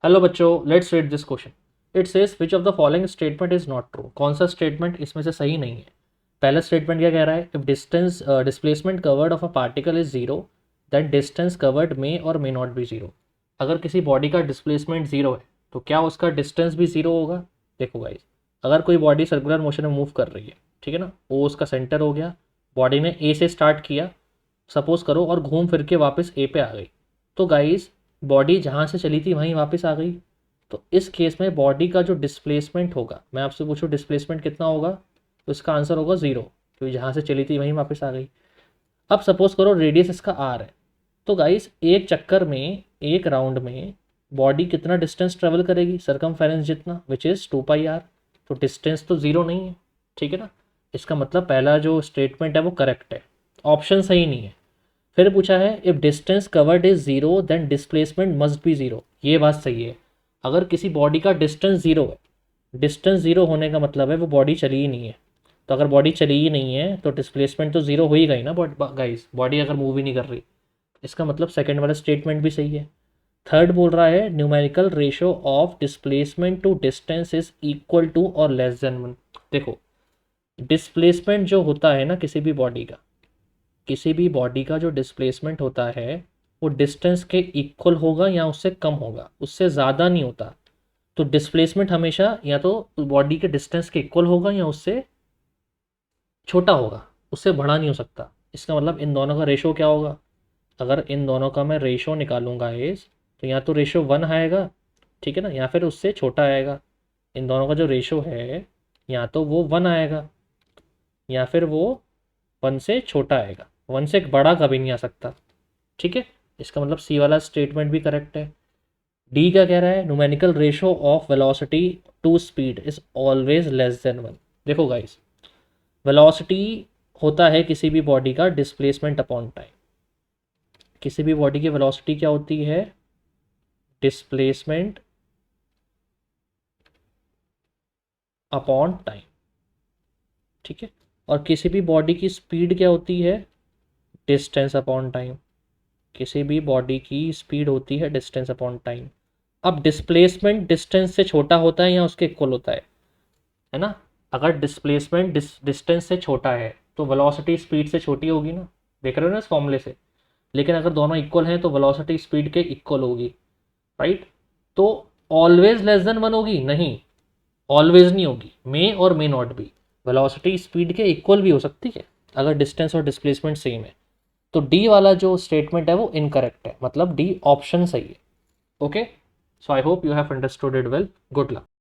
Hello बच्चों, let's read this question. It says which of the following statement is not true. कौन सा statement इसमें से सही नहीं है। पहला स्टेटमेंट क्या कह रहा है, if distance displacement covered of a particle is zero then distance covered may और मे नॉट बी जीरो। अगर किसी बॉडी का डिस्प्लेसमेंट जीरो है तो क्या उसका डिस्टेंस भी जीरो होगा। देखो गाइस, अगर कोई बॉडी सर्कुलर मोशन में मूव कर रही है, ठीक है ना, वो उसका सेंटर हो गया, बॉडी ने ए से स्टार्ट किया सपोज करो और घूम फिर के वापस ए पे आ गई, तो गाइस बॉडी जहाँ से चली थी वहीं वापस आ गई। तो इस केस में बॉडी का जो डिस्प्लेसमेंट होगा, मैं आपसे पूछूं डिस्प्लेसमेंट कितना होगा, तो इसका आंसर होगा ज़ीरो, क्योंकि जहाँ से चली थी वहीं वापस आ गई। अब सपोज करो रेडियस इसका आर है, तो गाइस एक चक्कर में, एक राउंड में बॉडी कितना डिस्टेंस ट्रेवल करेगी, सरकमफेरेंस जितना, विच इज़ 2πr। तो डिस्टेंस तो ज़ीरो नहीं है, ठीक है ना। इसका मतलब पहला जो स्टेटमेंट है वो करेक्ट है, ऑप्शन सही नहीं है। फिर पूछा है if distance covered is zero then displacement must be zero. ये बात सही है। अगर किसी बॉडी का डिस्टेंस ज़ीरो है, डिस्टेंस ज़ीरो होने का मतलब है वो बॉडी चली ही नहीं है। तो अगर बॉडी चली ही नहीं है तो डिस्प्लेसमेंट तो ज़ीरो हो ही गई ना। गाइस बॉडी अगर मूव ही नहीं कर रही, इसका मतलब सेकंड वाला स्टेटमेंट भी सही है। थर्ड बोल रहा है numerical ratio of displacement to distance is equal to और लेस देन वन। देखो, डिस्प्लेसमेंट जो होता है ना किसी भी बॉडी का, किसी भी बॉडी का जो डिस्प्लेसमेंट होता है वो डिस्टेंस के इक्वल होगा या उससे कम होगा, उससे ज़्यादा नहीं होता। तो डिस्प्लेसमेंट हमेशा या तो बॉडी के डिस्टेंस के इक्वल होगा या उससे छोटा होगा, उससे बड़ा नहीं हो सकता। इसका मतलब इन दोनों का रेशो क्या होगा, अगर इन दोनों का मैं रेशो निकालूंगा इस, तो या तो रेशो वन आएगा, ठीक है ना, या फिर उससे छोटा आएगा। इन दोनों का जो रेशो है या तो वो वन आएगा या फिर वो वन से छोटा आएगा, वन से बड़ा कभी नहीं आ सकता, ठीक है। इसका मतलब सी वाला स्टेटमेंट भी करेक्ट है। डी क्या कह रहा है, numerical ratio of velocity to speed is always less than one. देखो गाइस, वेलोसिटी होता है किसी भी बॉडी का डिस्प्लेसमेंट अपॉन टाइम। किसी भी बॉडी की वेलोसिटी क्या होती है, डिस्प्लेसमेंट अपॉन टाइम, ठीक है। और किसी भी बॉडी की स्पीड क्या होती है, डिस्टेंस अपॉन टाइम। किसी भी बॉडी की स्पीड होती है डिस्टेंस अपॉन टाइम। अब डिस्प्लेसमेंट डिस्टेंस से छोटा होता है या उसके इक्वल होता है ना। अगर डिस्प्लेसमेंट डिस्टेंस से छोटा है तो वेलोसिटी स्पीड से छोटी होगी ना, देख रहे हो ना इस फॉर्मूले से। लेकिन अगर दोनों इक्वल हैं तो वेलोसिटी स्पीड के इक्वल होगी, राइट। तो ऑलवेज लेस देन वन होगी नहीं, ऑलवेज नहीं होगी, मे और may not be. Velocity speed के इक्वल भी हो सकती है अगर डिस्टेंस और डिस्प्लेसमेंट सेम है। तो डी वाला जो स्टेटमेंट है वो इनकरेक्ट है, मतलब डी ऑप्शन सही है। Okay, so I hope you have understood it well. Good luck.